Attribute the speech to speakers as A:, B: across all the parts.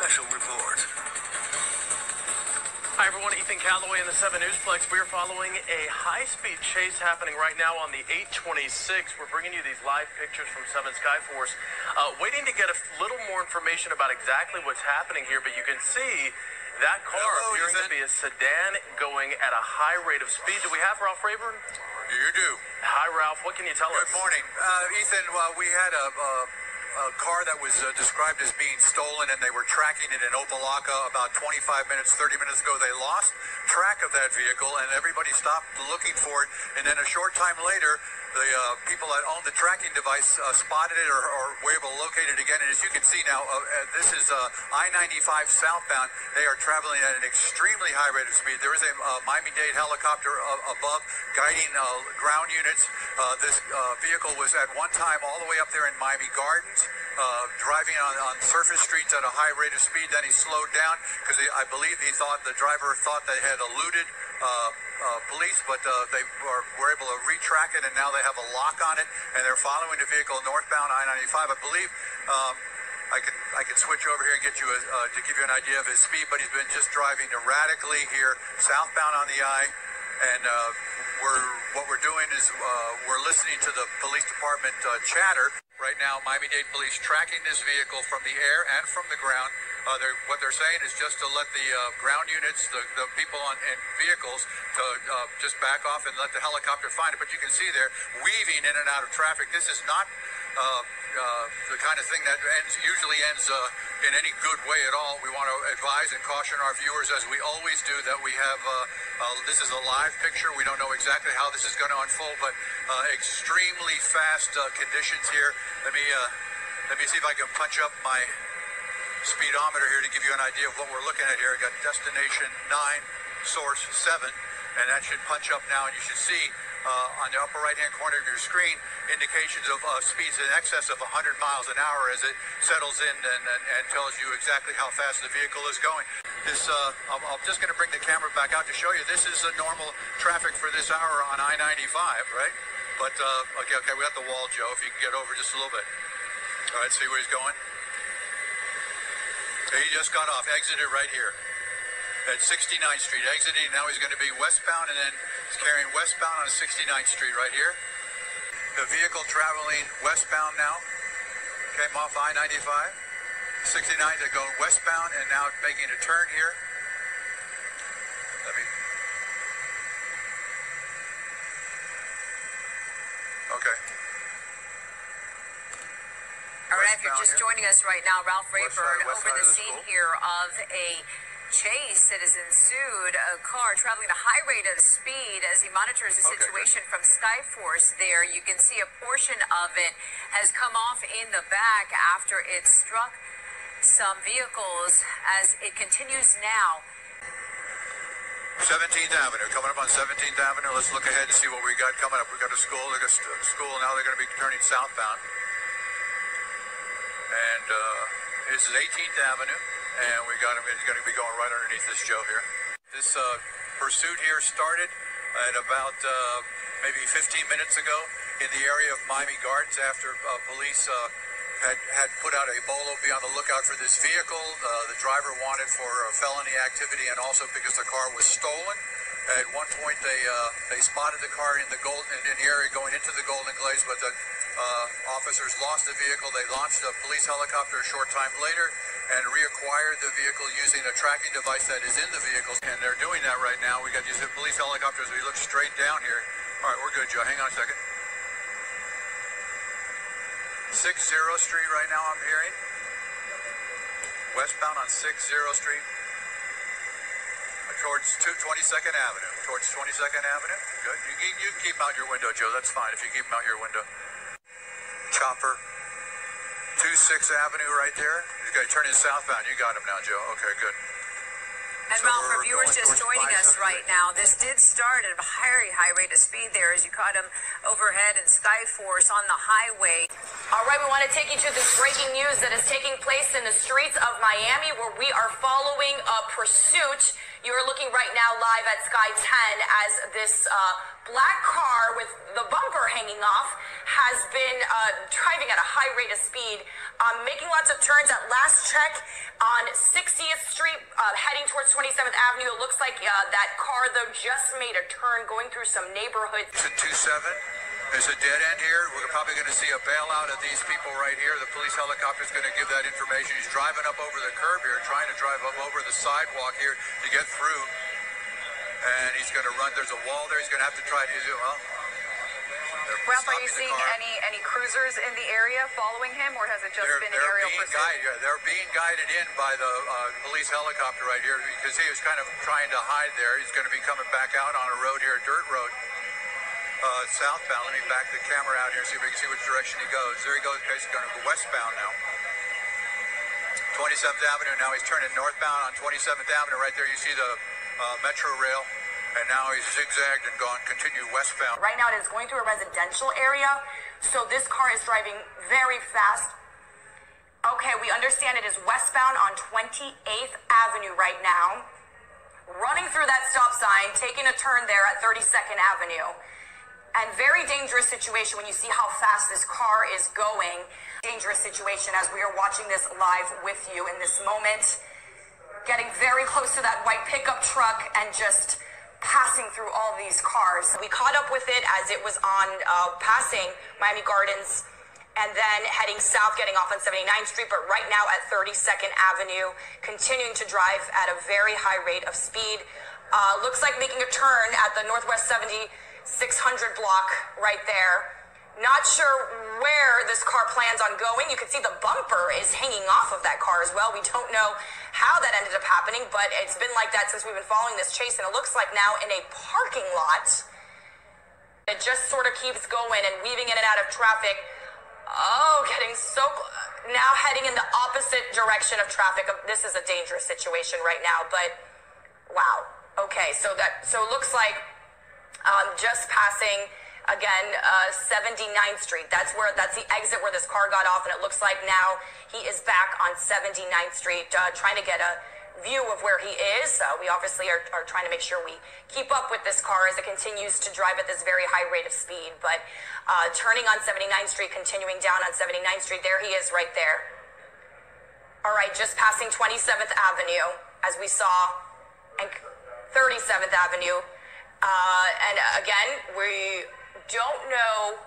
A: special report.
B: Hi everyone, Ethan Calloway in the 7 Newsplex. We are following a high-speed chase happening right now on the 826. We're bringing you these live pictures from 7 Skyforce. Waiting to get a little more information about exactly what's happening here, but you can see that car appearing to be a sedan going at a high rate of speed. Do we have Ralph Rayburn?
C: You do.
B: Hi Ralph, what can you tell us?
C: Good morning. Ethan, we had a car that was described as being stolen, and they were tracking it in Opelika about 25 minutes, 30 minutes ago. They lost track of that vehicle, and everybody stopped looking for it. And then a short time later, the people that owned the tracking device spotted it or were able to locate it again. And as you can see now, this is I-95 southbound. They are traveling at an extremely high rate of speed. There is a Miami-Dade helicopter above guiding ground units. This vehicle was at one time all the way up there in Miami Gardens, driving on surface streets at a high rate of speed. Then he slowed down because I believe the driver thought they had eluded police, but they were able to retrack it, and now they have a lock on it, and they're following the vehicle northbound I-95. I believe I can switch over here and get you to give you an idea of his speed, but he's been just driving erratically here southbound on the I, and what we're doing is we're listening to the police department chatter. Right now, Miami-Dade police tracking this vehicle from the air and from the ground. What they're saying is just to let the ground units, the people in vehicles, to just back off and let the helicopter find it. But you can see they're weaving in and out of traffic. This is not the kind of thing that usually ends in any good way at all. We want to advise and caution our viewers, as we always do, that we have this is a live picture. We don't know exactly how this is going to unfold, but extremely fast conditions here. Let me see if I can punch up my speedometer here to give you an idea of what we're looking at here. I got destination 9, source 7, and that should punch up now, and you should see on the upper right-hand corner of your screen indications of speeds in excess of 100 miles an hour as it settles in and tells you exactly how fast the vehicle is going. This, I'm just going to bring the camera back out to show you. This is a normal traffic for this hour on I-95, right? But, okay, we got the wall, Joe, if you can get over just a little bit. All right, see where he's going? He just got off, exited right here at 69th Street, exiting. Now he's going to be westbound, and then he's carrying westbound on 69th Street right here. The vehicle traveling westbound now came off I-95, 69 to go westbound, and now making a turn here. Okay.
D: All right, if you're just joining us right now, Ralph Rayburn over the scene here of a chase that has ensued. A car traveling at a high rate of speed as he monitors the situation from Skyforce there. You can see a portion of it has come off in the back after it struck some vehicles as it continues now.
C: 17th Avenue, coming up on 17th Avenue. Let's look ahead and see what we got coming up. We got a school. They got a school now. They're going to be turning southbound. And this is 18th Avenue, and we got him. He's going to be going right underneath this Joe here. This pursuit here started at about maybe 15 minutes ago in the area of Miami Gardens after police had put out a bolo, be on the lookout for this vehicle. The driver wanted for felony activity, and also because the car was stolen. At one point, they spotted the car in the area going into the Golden Glades, but the officers lost the vehicle. They launched a police helicopter a short time later and reacquired the vehicle using a tracking device that is in the vehicle, and they're doing that right now. We got these police helicopters. We look straight down here. All right, we're good, Joe. Hang on a second. 60 Street right now, I'm hearing. Westbound on 60 Street. Towards 22nd Avenue. Towards 22nd Avenue. Good. You can keep out your window, Joe. That's fine if you keep out your window. Chopper. 26th Avenue right there. He's going to turn in southbound. You got him now, Joe. Okay, good.
D: And
C: So
D: Ralph, for
C: we're
D: viewers
C: going
D: just
C: towards
D: joining us
C: 570.
D: right now, this did start at a very high rate of speed there as you caught him overhead in Skyforce on the highway. All right, we want to take you to this breaking news that is taking place in the streets of Miami, where we are following a pursuit. You are looking right now live at Sky 10 as this black car with the bumper hanging off has been driving at a high rate of speed, making lots of turns. At last check on 60th Street, heading towards 27th Avenue. It looks like that car, though, just made a turn going through some neighborhoods.
C: It's at 27. There's a dead end here. We're probably going to see a bailout of these people right here. The police helicopter is going to give that information. He's driving up over the curb here, trying to drive up over the sidewalk here to get through. And he's going to run. There's a wall there. He's going to have to try to do, well.
D: Ralph, are you seeing any cruisers in the area following him, or has it just been an aerial pursuit?
C: They're being guided in by the police helicopter right here because he was kind of trying to hide there. He's going to be coming back out on a road here, a dirt road, southbound. Let me back the camera out here, see if we can see which direction he goes. There he goes. Okay, he's going to go westbound now. 27th Avenue. Now he's turning northbound on 27th Avenue. Right there, you see the metro rail. And now he's zigzagged and gone, continue westbound.
D: Right now it is going through a residential area, so this car is driving very fast. Okay, we understand it is westbound on 28th Avenue right now. Running through that stop sign, taking a turn there at 32nd Avenue. And very dangerous situation when you see how fast this car is going. Dangerous situation as we are watching this live with you in this moment. Getting very close to that white pickup truck and just passing through all these cars. We caught up with it as it was on passing Miami Gardens and then heading south, getting off on 79th Street, but right now at 32nd Avenue, continuing to drive at a very high rate of speed. Looks like making a turn at the Northwest 7600 block right there. Not sure where this car plans on going. You can see the bumper is hanging off of that car as well. We don't know how that ended up happening, but it's been like that since we've been following this chase, and it looks like now in a parking lot. It just sort of keeps going and weaving in and out of traffic. Oh, getting so now heading in the opposite direction of traffic. This is a dangerous situation right now, but wow. Okay, so it looks like just passing again 79th Street. That's the exit where this car got off, and it looks like now he is back on 79th Street, trying to get a view of where he is. We obviously are trying to make sure we keep up with this car as it continues to drive at this very high rate of speed. But turning on 79th Street, continuing down on 79th Street, there he is right there. All right, just passing 27th Avenue, as we saw, and 37th Avenue. And again, we don't know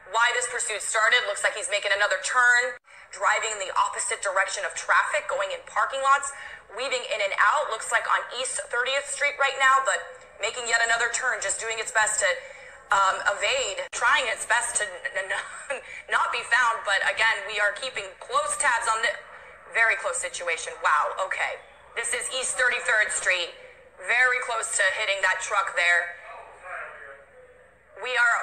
D: why this pursuit started. Looks like he's making another turn, driving in the opposite direction of traffic, going in parking lots, weaving in and out. Looks like on East 30th Street right now, but making yet another turn, just doing its best to evade, trying its best to not be found. But again, we are keeping close tabs on the very close situation. Wow, okay. This is East 33rd Street, very close to hitting that truck there. We are,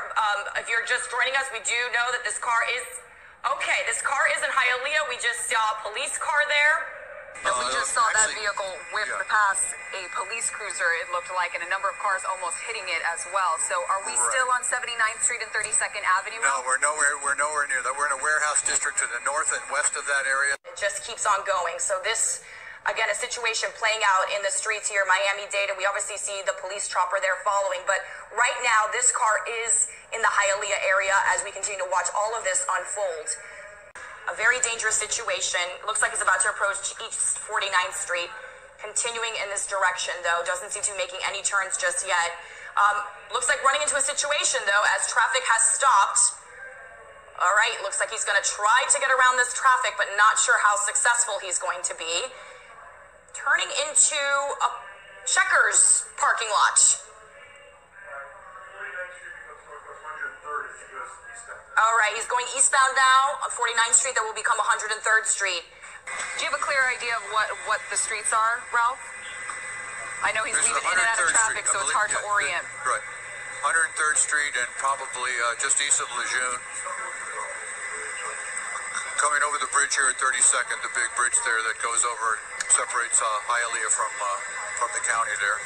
D: if you're just joining us, we do know that this car is, okay, this car is in Hialeah. We just saw a police car there. We just saw that vehicle whip past a police cruiser, it looked like, and a number of cars almost hitting it as well. So are we still on 79th Street and 32nd Avenue?
C: No, we're nowhere near that. We're in a warehouse district to the north and west of that area.
D: It just keeps on going. So this, again, a situation playing out in the streets here, Miami-Dade. We obviously see the police chopper there following, but right now this car is in the Hialeah area as we continue to watch all of this unfold. A very dangerous situation. Looks like he's about to approach East 49th Street. Continuing in this direction, though. Doesn't seem to be making any turns just yet. Looks like running into a situation, though, as traffic has stopped. All right, looks like he's going to try to get around this traffic, but not sure how successful he's going to be. Turning into a Checkers parking lot. All right, he's going eastbound now on 49th Street. That will become 103rd Street. Do you have a clear idea of what the streets are, Ralph? I know he's weaving in and out of traffic, so it's hard to orient.
C: Right. 103rd Street and probably just east of Lejeune. Coming over the bridge here at 32nd, the big bridge there that goes over separates Hialeah from the county there.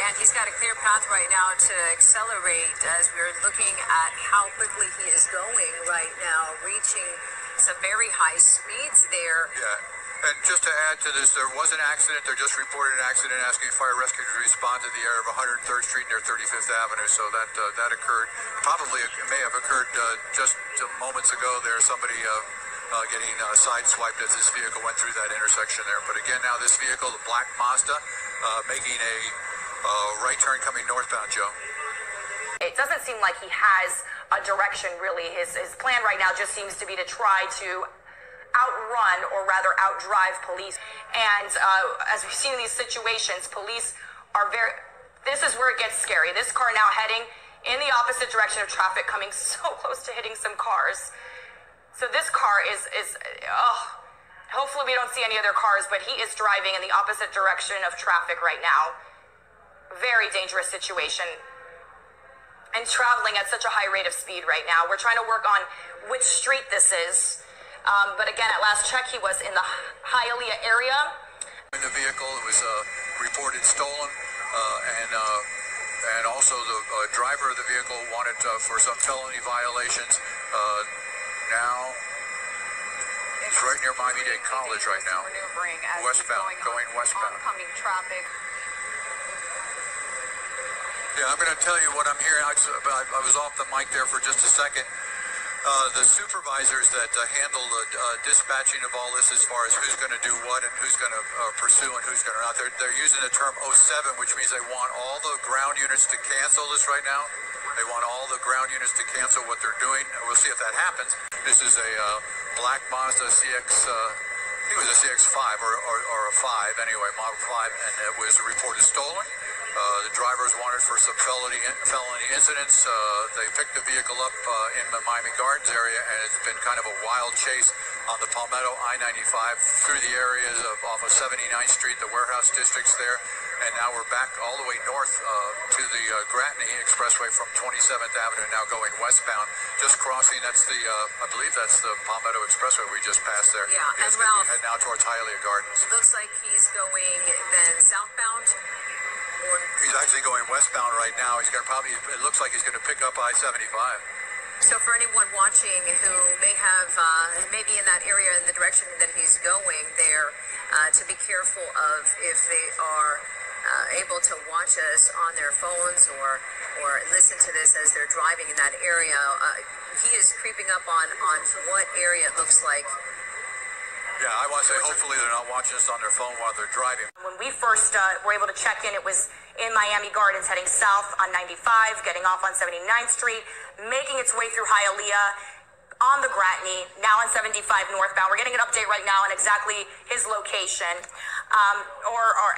D: And he's got a clear path right now to accelerate as we're looking at how quickly he is going right now, reaching some very high speeds there.
C: Yeah, and just to add to this, there was an accident. They just reported an accident asking fire rescue to respond to the area of 103rd Street near 35th Avenue. So that occurred. Probably it may have occurred just moments ago there. Somebody getting sideswiped as this vehicle went through that intersection there. But again, now this vehicle, the black Mazda, making a right turn coming northbound, Joe.
A: It doesn't seem like he has a direction, really. His plan right now just seems to be to try to outrun, or rather outdrive police. And as we've seen in these situations, police are this is where it gets scary. This car now heading in the opposite direction of traffic, coming so close to hitting some cars. So this car hopefully we don't see any other cars, but he is driving in the opposite direction of traffic right now. Very dangerous situation. And traveling at such a high rate of speed right now. We're trying to work on which street this is. But again, at last check, he was in the Hialeah area.
C: In the vehicle, it was reported stolen, and also the driver of the vehicle wanted for some felony violations. Now, it's right near Miami-Dade College right now. Westbound, going westbound.
D: Oncoming traffic.
C: Yeah, I'm going to tell you what I'm hearing. I was off the mic there for just a second. The supervisors that handle the dispatching of all this, as far as who's going to do what and who's going to pursue and who's going to not, they're using the term 07, which means they want all the ground units to cancel this right now. They want all the ground units to cancel what they're doing. We'll see if that happens. This is a black Mazda CX, I think it was a CX-5 or a 5 anyway, Model 5, and it was reported stolen. The drivers wanted for some felony incidents. They picked the vehicle up in the Miami Gardens area, and it's been kind of a wild chase on the Palmetto I-95 through the areas off of 79th Street, the warehouse districts there, and now we're back all the way north to the Gratney Expressway from 27th Avenue, now going westbound. Just crossing, that's the, I believe that's the Palmetto Expressway we just passed there.
D: Yeah, and
C: it's
D: Ralph,
C: going to be heading out towards Hialeah Gardens.
D: Looks like he's going then southbound.
C: He's actually going westbound right now. He's going to probably, it looks like he's going to pick up I-75.
D: So for anyone watching who may have, maybe in that area in the direction that he's going there, to be careful of if they are able to watch us on their phones or listen to this as they're driving in that area. He is creeping up on what area it looks like.
C: Yeah, I want to say hopefully they're not watching us on their phone while they're driving.
A: When we first were able to check in, it was in Miami Gardens, heading south on 95, getting off on 79th Street, making its way through Hialeah, on the Gratney, now on 75 northbound. We're getting an update right now on exactly his location.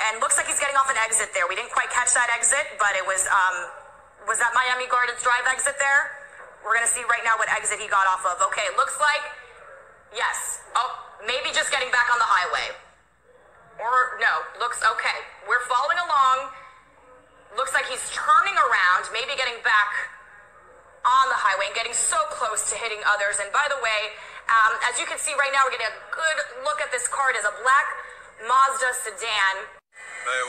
A: And looks like he's getting off an exit there. We didn't quite catch that exit, but it was that Miami Gardens Drive exit there? We're going to see right now what exit he got off of. Okay, looks like, yes. Oh, maybe just getting back on the highway. Or no, looks okay. We're following along. Looks like he's turning around, maybe getting back on the highway and getting so close to hitting others. And by the way, as you can see right now, we're getting a good look at this car. It is a black Mazda sedan.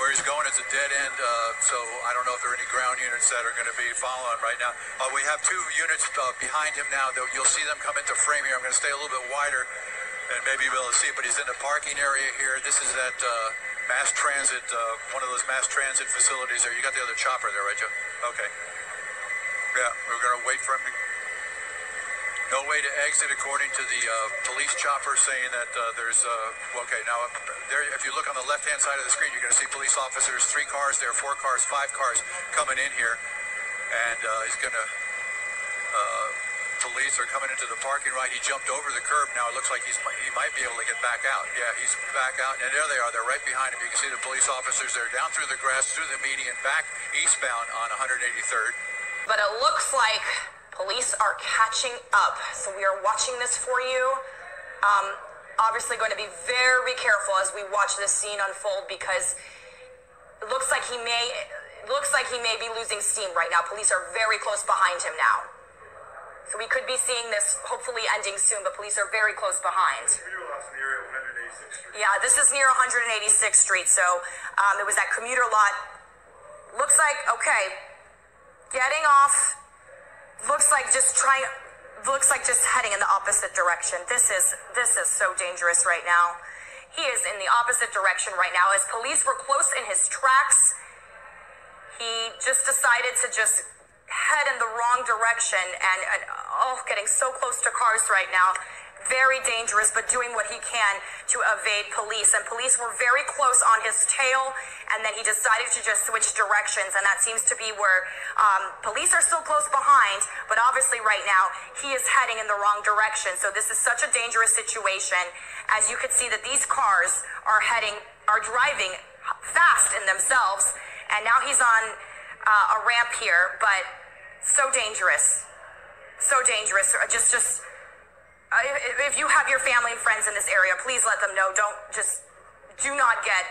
C: Where he's going, it's a dead end, so I don't know if there are any ground units that are going to be following right now. We have two units behind him now. You'll see them come into frame here. I'm going to stay a little bit wider and maybe be able to see, but he's in the parking area here. This is at mass transit, one of those mass transit facilities there. You got the other chopper there, right, Joe? Okay. Yeah, we're going to wait for him to... No way to exit, according to the police chopper, saying that there's... okay, now, there, if you look on the left-hand side of the screen, you're going to see police officers, 3 cars there, 4 cars, 5 cars coming in here. And he's going to... police are coming into the parking right. He jumped over the curb. Now it looks like he might be able to get back out. Yeah, he's back out. And there they are. They're right behind him. You can see the police officers. They're down through the grass, through the median, back eastbound on 183rd.
A: But it looks like police are catching up. So we are watching this for you. Obviously going to be very careful as we watch this scene unfold, because it looks like he may be losing steam right now. Police are very close behind him now. So we could be seeing this hopefully ending soon, but police are very close behind.
E: Video lost in the area of 183.
A: Yeah, this is near 186th Street. So it was that commuter lot. Looks like, okay, getting off, looks like just heading in the opposite direction. This is so dangerous right now. He is in the opposite direction right now. As police were close in his tracks, he just decided to just head in the wrong direction and getting so close to cars right now. Very dangerous, but doing what he can to evade police. And police were very close on his tail, and then he decided to just switch directions. And that seems to be where police are still close behind, but obviously right now he is heading in the wrong direction. So this is such a dangerous situation. As you could see that these cars are driving fast in themselves, and now he's on a ramp here, but so dangerous. So dangerous. If you have your family and friends in this area, please let them know. Do not get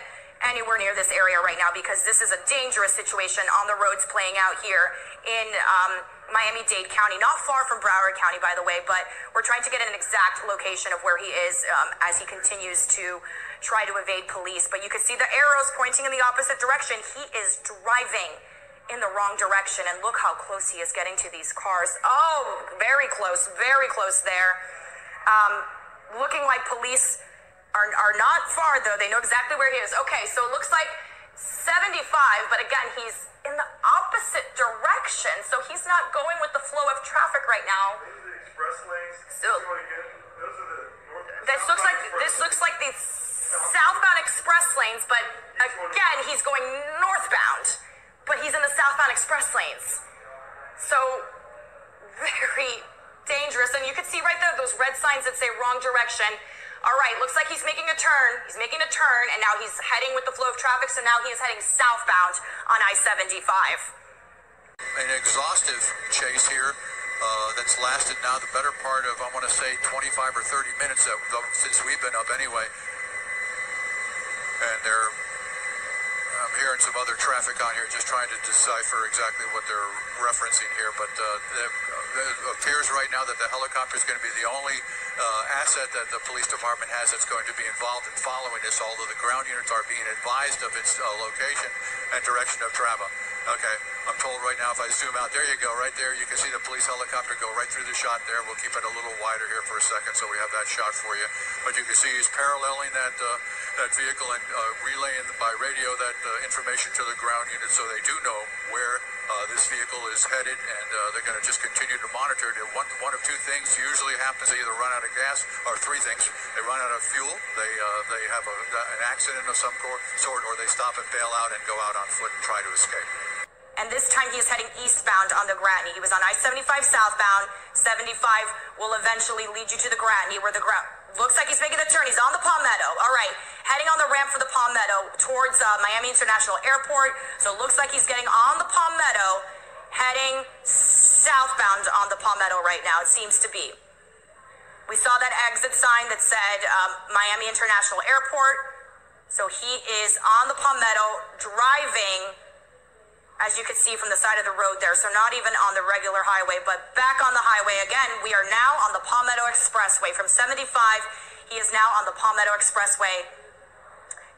A: anywhere near this area right now, because this is a dangerous situation on the roads playing out here in Miami-Dade County, not far from Broward County, by the way, but we're trying to get an exact location of where he is as he continues to try to evade police. But you can see the arrows pointing in the opposite direction. He is driving in the wrong direction, and look how close he is getting to these cars. Oh, very close there. Looking like police are not far, though. They know exactly where he is. Okay, so it looks like 75, but again, he's in the opposite direction, so he's not going with the flow of traffic right now.
E: Those are the express lanes.
A: So
E: Those are the
A: this looks like the southbound express lanes, but again, he's going northbound, but he's in the southbound express lanes. So very dangerous. And you can see right there those red signs that say wrong direction. All right, looks like he's making a turn. He's making a turn, and now he's heading with the flow of traffic, so now he is heading southbound on I-75.
C: An exhaustive chase here that's lasted now the better part of, I want to say, 25 or 30 minutes since we've been up anyway. And I'm hearing some other traffic on here, just trying to decipher exactly what they're referencing here. But it appears right now that the helicopter is going to be the only asset that the police department has that's going to be involved in following this, although the ground units are being advised of its location and direction of travel. Okay, I'm told right now if I zoom out, there you go, right there, you can see the police helicopter go right through the shot there. We'll keep it a little wider here for a second so we have that shot for you. But you can see he's paralleling that vehicle and relaying by radio that information to the ground unit, so they do know where this vehicle is headed, and they're going to just continue to monitor it. One of two things usually happens: they either run out of gas, or three things: they run out of fuel, they have an accident of some sort, or they stop and bail out and go out on foot and try to escape.
A: And this time he is heading eastbound on the Gratney. He was on I-75 southbound. 75 will eventually lead you to the Gratney, where the looks like he's making the turn. He's on the Palmetto. All right, heading on the ramp for the Palmetto towards Miami International Airport. So it looks like he's getting on the Palmetto, heading southbound on the Palmetto right now, it seems to be. We saw that exit sign that said Miami International Airport. So he is on the Palmetto, driving, as you can see from the side of the road there, so not even on the regular highway, but back on the highway again. We are now on the Palmetto Expressway. From 75, he is now on the Palmetto Expressway,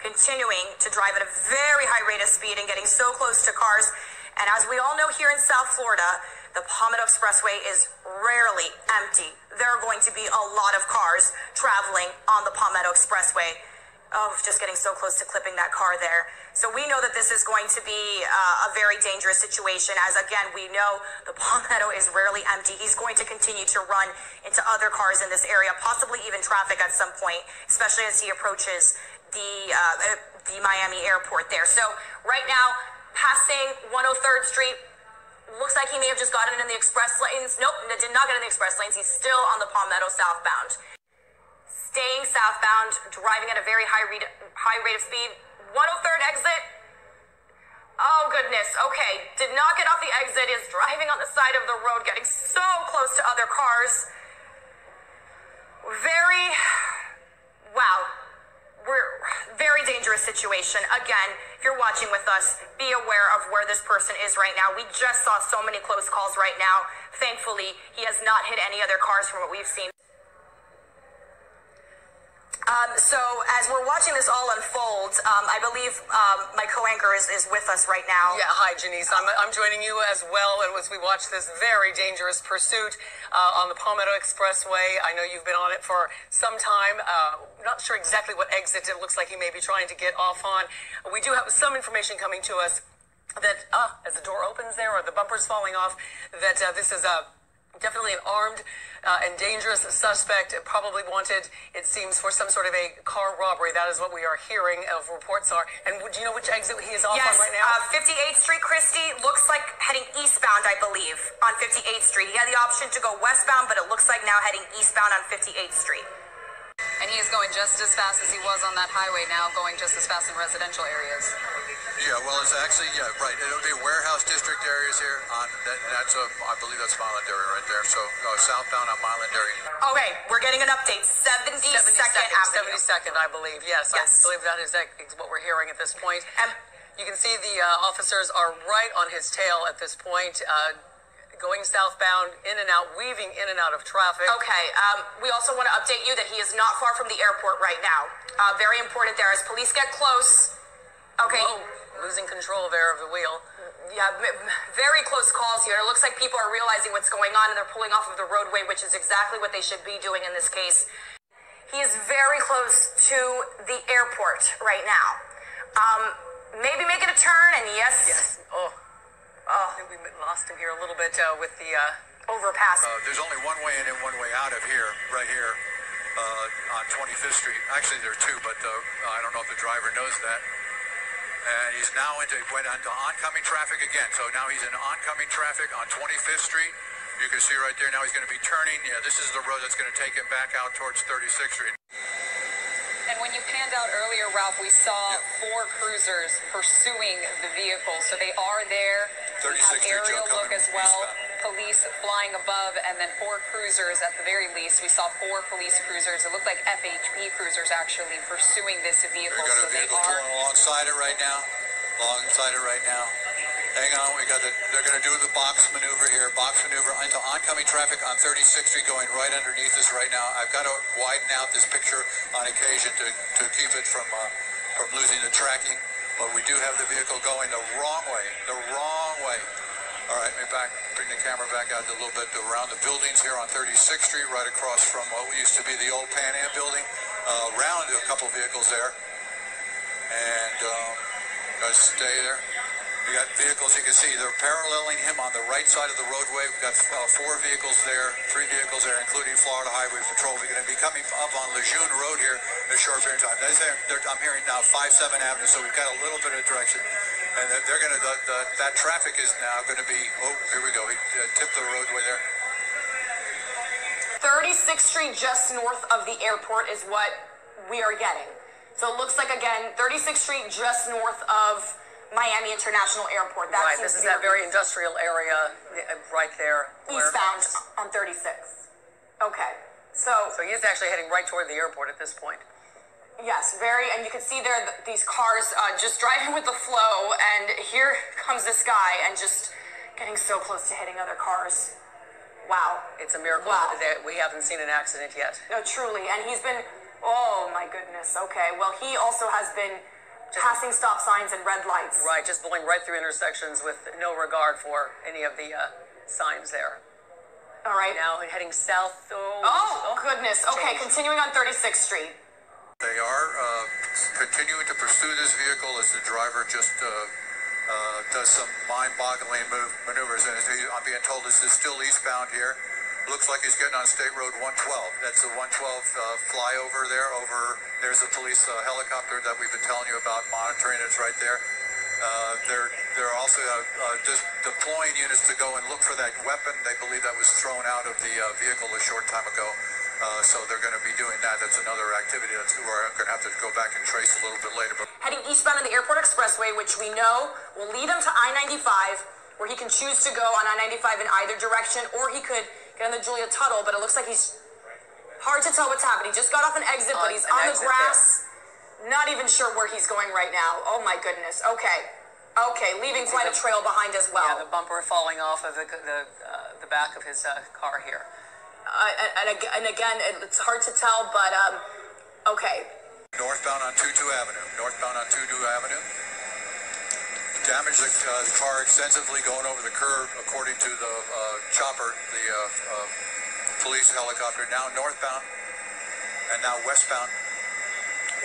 A: continuing to drive at a very high rate of speed and getting so close to cars. And as we all know here in South Florida, the Palmetto Expressway is rarely empty. There are going to be a lot of cars traveling on the Palmetto Expressway. Oh, just getting so close to clipping that car there. So we know that this is going to be a very dangerous situation, as again, we know the Palmetto is rarely empty. He's going to continue to run into other cars in this area, possibly even traffic at some point, especially as he approaches the Miami airport there. So right now, passing 103rd Street, looks like he may have just gotten in the express lanes. Nope, did not get in the express lanes. He's still on the Palmetto southbound. Staying southbound, driving at a very high rate of speed. 103rd exit. Oh, goodness. Okay. Did not get off the exit. Is driving on the side of the road, getting so close to other cars. Very dangerous situation. Again, if you're watching with us, be aware of where this person is right now. We just saw so many close calls right now. Thankfully, he has not hit any other cars from what we've seen. So as we're watching this all unfold, I believe my co-anchor is with us right now.
F: Yeah, hi, Janice. I'm joining you as well, and as we watch this very dangerous pursuit on the Palmetto Expressway. I know you've been on it for some time. Not sure exactly what exit it looks like he may be trying to get off on. We do have some information coming to us that as the door opens there, or the bumper's falling off, that this is definitely an armed and dangerous suspect, probably wanted, it seems, for some sort of a car robbery. That is what we are hearing of reports are. And do you know which exit he is off on right now?
A: 58th Street, Christie. Looks like heading eastbound, I believe, on 58th Street. He had the option to go westbound, but it looks like now heading eastbound on 58th Street.
G: And he is going just as fast as he was on that highway now, going just as fast in residential areas.
C: Yeah, well, it's actually, right. It'll be warehouse district areas here. I believe that's Milan area right there. So southbound on Milan area.
A: Okay, we're getting an update. 72nd Avenue.
F: 72nd, I believe. Yes,
A: Yes.
F: I believe that is what we're hearing at this point. And you can see the officers are right on his tail at this point. Going southbound, in and out, weaving in and out of traffic.
A: Okay, we also want to update you that he is not far from the airport right now. Very important there. As police get close, okay.
F: Whoa, losing control there of the wheel.
A: Yeah, very close calls here. It looks like people are realizing what's going on and they're pulling off of the roadway, which is exactly what they should be doing in this case. He is very close to the airport right now. Maybe making a turn, and yes.
F: I think we lost him here a little bit with the
A: overpass.
C: There's only one way in and one way out of here, right here on 25th Street. Actually, there are two, but I don't know if the driver knows that. And he's now went into oncoming traffic again. So now he's in oncoming traffic on 25th Street. You can see right there now he's going to be turning. Yeah, this is the road that's going to take him back out towards 36th Street.
G: And when you panned out earlier, Ralph, we saw 4 cruisers pursuing the vehicle. So they are there. We have
C: 36th Street,
G: aerial
C: Joe,
G: look as well.
C: eastbound.
G: Police flying above, and then 4 cruisers at the very least. We saw 4 police cruisers. It looked like FHP cruisers actually pursuing this vehicle.
C: We got a
G: So they
C: vehicle
G: are.
C: pulling alongside it right now. Hang on, they're going to do the box maneuver here. Box maneuver into oncoming traffic on 36th Street going right underneath us right now. I've got to widen out this picture on occasion to keep it from losing the tracking. But we do have the vehicle going the wrong way. All right, let me bring the camera back out a little bit around the buildings here on 36th Street, right across from what used to be the old Pan Am building. Around a couple vehicles there. And guys, stay there. We got vehicles, you can see, they're paralleling him on the right side of the roadway. We've got 4 vehicles there, 3 vehicles there, including Florida Highway Patrol. We're going to be coming up on Lejeune Road here in a short period of time. I'm hearing now 57 Avenue, so we've got a little bit of direction. And they're going to, that traffic is now going to be, here we go. He tipped the roadway there.
A: 36th Street just north of the airport is what we are getting. So it looks like, again, 36th Street just north of Miami International Airport.
F: Right, this is that very industrial area right there.
A: Eastbound on 36. Okay, so
F: he's actually heading right toward the airport at this point.
A: yes, and you can see there these cars just driving with the flow, and here comes this guy and just getting so close to hitting other cars. Wow.
F: It's a miracle that we haven't seen an accident yet.
A: No, truly, and he's been, oh my goodness, okay. Well, he also has been passing stop signs and red lights.
F: Right, just blowing right through intersections with no regard for any of the signs there.
A: All right.
F: Now heading south.
A: Oh goodness. Okay, continuing on 36th Street.
C: They are continuing to pursue this vehicle as the driver just does some mind-boggling maneuvers. And I'm being told this is still eastbound here. Looks like he's getting on State Road 112. That's the 112 flyover there. There's a police helicopter that we've been telling you about monitoring. It's right there. They're also just deploying units to go and look for that weapon. They believe that was thrown out of the vehicle a short time ago. So they're going to be doing that. That's another activity we're going to have to go back and trace a little bit later.
A: Heading eastbound on the Airport Expressway, which we know will lead him to I-95, where he can choose to go on I-95 in either direction, or he could get on the Julia Tuttle, but it looks like he's hard to tell what's happening. He just got off an exit, but he's on the grass. Not even sure where he's going right now. Oh my goodness. Okay, leaving quite a trail behind as well.
F: Yeah, the bumper falling off of the back of his car here.
A: And again, it's hard to tell, but Okay.
C: Northbound on 22 Avenue. Northbound on 22 Avenue. Damaged the car extensively going over the curb, according to the chopper, the police helicopter. Now northbound, and now westbound.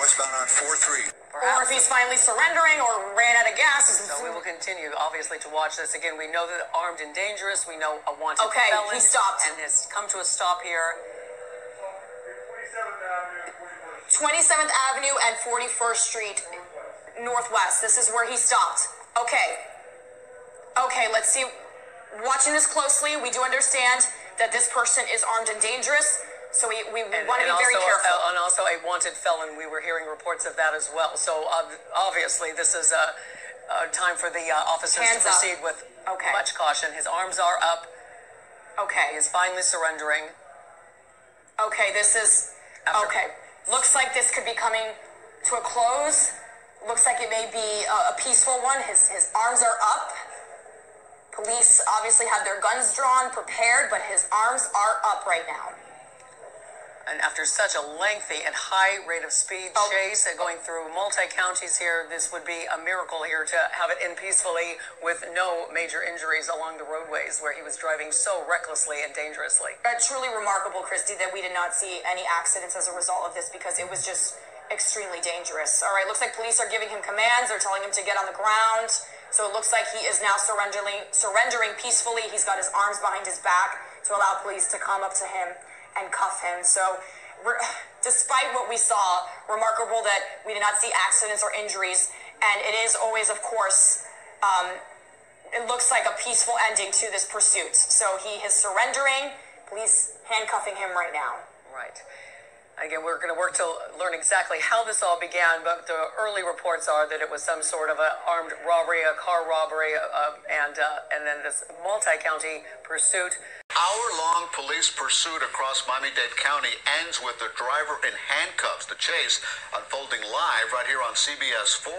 C: Westbound on 4-3.
A: Or if he's finally surrendering or ran out of gas.
F: So we will continue, obviously, to watch this. Again, we know that armed and dangerous. We know a wanted
A: Okay,
F: felon.
A: he stopped.
F: And has come to a stop here.
A: 27th Avenue and 41st Street Northwest. This is where he stopped. Okay. Okay, let's see. Watching this closely, we do understand that this person is armed and dangerous. So we want to be very careful.
F: And also a wanted felon. We were hearing reports of that as well. So obviously this is a time for the officers to proceed with much caution. His arms are up.
A: Okay.
F: He is finally surrendering.
A: Okay, this is... Okay. Looks like this could be coming to a close. Looks like it may be a peaceful one. His arms are up. Police obviously have their guns drawn, prepared, but his arms are up right now.
F: And after such a lengthy and high rate of speed chase going through multi-counties here, this would be a miracle here to have it end peacefully with no major injuries along the roadways where he was driving so recklessly and dangerously.
A: Truly remarkable, Christy, that we did not see any accidents as a result of this because it was just extremely dangerous. All right, looks like police are giving him commands. They're telling him to get on the ground. So it looks like he is now surrendering peacefully. He's got his arms behind his back to allow police to come up to him and cuff him. So despite what we saw, remarkable that we did not see accidents or injuries. And it is always, of course, it looks like a peaceful ending to this pursuit. So he is surrendering, police handcuffing him right now.
F: Right. Again, we're going to work to learn exactly how this all began, but the early reports are that it was some sort of an armed robbery, a car robbery, and then this multi-county pursuit.
H: Hour-long police pursuit across Miami-Dade County ends with the driver in handcuffs. The chase unfolding live right here on CBS 4.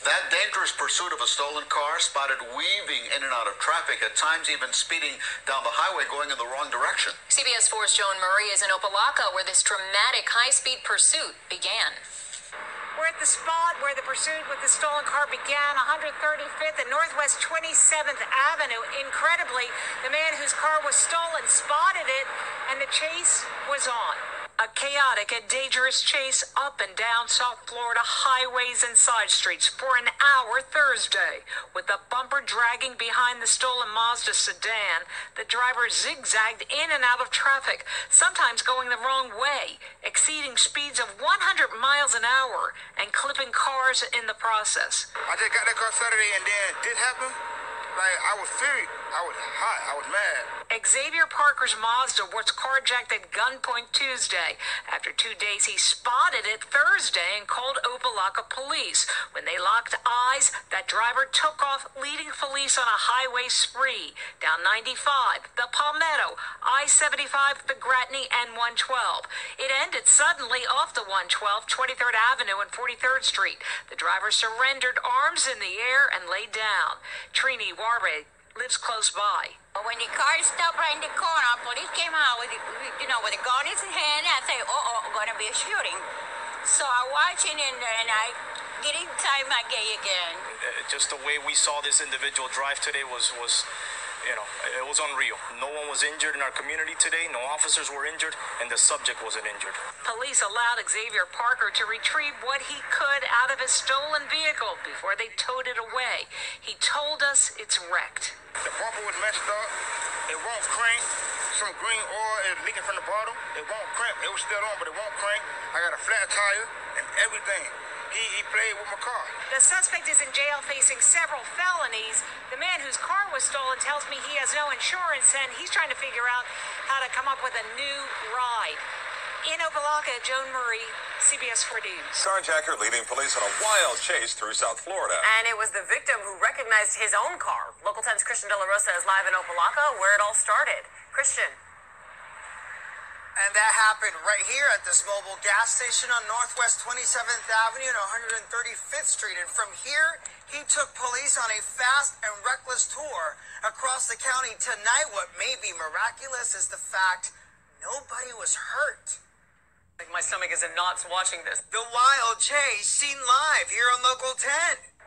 H: That dangerous pursuit of a stolen car spotted weaving in and out of traffic, at times even speeding down the highway going in the wrong direction.
D: CBS 4's Joan Murray is in Opelika where this dramatic high-speed pursuit began.
I: We're at the spot where the pursuit with the stolen car began, 135th and Northwest 27th Avenue. Incredibly, the man whose car was stolen spotted it, and the chase was on. A chaotic and dangerous chase up and down South Florida highways and side streets for an hour Thursday. With the bumper dragging behind the stolen Mazda sedan, the driver zigzagged in and out of traffic, sometimes going the wrong way, exceeding speeds of 100 miles an hour and clipping cars in the process.
J: I just got that car Saturday and then this happened. Like, I was furious. I was hot. I was mad.
I: Xavier Parker's Mazda was carjacked at gunpoint Tuesday. After 2 days, he spotted it Thursday and called Opelika police. When they locked eyes, that driver took off, leading police on a highway spree down 95, the Palmetto, I-75, the Gratney, and 112. It ended suddenly off the 112, 23rd Avenue and 43rd Street. The driver surrendered, arms in the air, and laid down. Trini Warbe lives close by.
K: When the car stopped right in the corner, police came out with, with a gun in his hand. And I say, gonna be a shooting. So I watching and I get in time again.
L: Just the way we saw this individual drive today was it was unreal. No one was injured in our community today. No officers were injured, and the subject wasn't injured.
I: Police allowed Xavier Parker to retrieve what he could out of his stolen vehicle before they towed it away. He told us it's wrecked.
J: The bumper was messed up. It won't crank. Some green oil is leaking from the bottom. It won't crank. It was still on, but it won't crank. I got a flat tire and everything. He played with my car.
I: The suspect is in jail facing several felonies. The man whose car was stolen tells me he has no insurance, and he's trying to figure out how to come up with a new ride. In Opelika, Joan Murray, CBS 4 News.
M: Carjacker leading police on a wild chase through South Florida.
A: And it was the victim who recognized his own car. Local 10's Christian De La Rosa is live in Opelika, where it all started. Christian.
N: And that happened right here at this mobile gas station on Northwest 27th Avenue and 135th Street. And from here, he took police on a fast and reckless tour across the county. Tonight, what may be miraculous is the fact nobody was hurt.
F: My stomach is in knots watching this.
N: The wild chase seen live here on Local 10.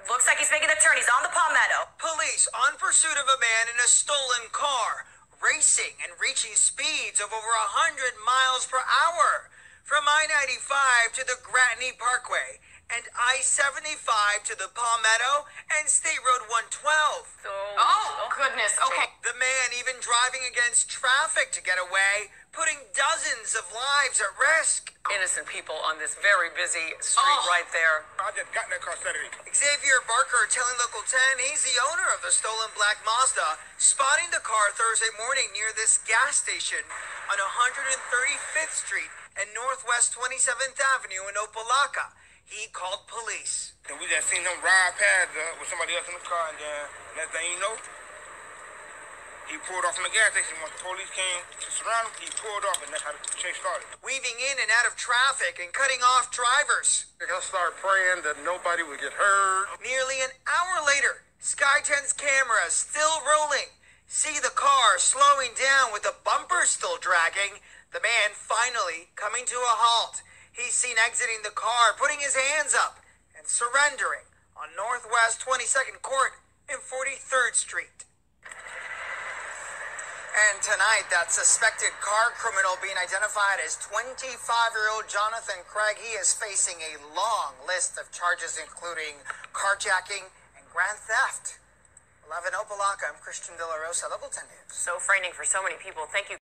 A: Looks like he's making a turn. He's on the Palmetto.
N: Police on pursuit of a man in a stolen car, racing and reaching speeds of over 100 miles per hour from I-95 to the Gratney Parkway and I-75 to the Palmetto and State Road 112.
A: Oh, goodness. Okay.
N: The man even driving against traffic to get away, putting dozens of lives at risk.
F: Innocent people on this very busy street right there.
J: I just got in that car Saturday.
N: Xavier Barker telling Local 10 he's the owner of the stolen black Mazda, spotting the car Thursday morning near this gas station on 135th Street and Northwest 27th Avenue in Opelika. He called police.
J: And we just seen him ride past with somebody else in the car, and then next thing you know, he pulled off from the gas station. Once the police came to surround him, he pulled off, and that's how the chase started.
N: Weaving in and out of traffic and cutting off drivers.
J: I started praying that nobody would get hurt.
N: Nearly an hour later, Sky 10's cameras still rolling. See the car slowing down with the bumper still dragging. The man finally coming to a halt. He's seen exiting the car, putting his hands up, and surrendering on Northwest 22nd Court and 43rd Street. And tonight, that suspected car criminal being identified as 25-year-old Jonathan Craig, he is facing a long list of charges, including carjacking and grand theft. 11 Opelika, I'm Christian De La Rosa, Local 10 News.
A: So frightening for so many people. Thank you.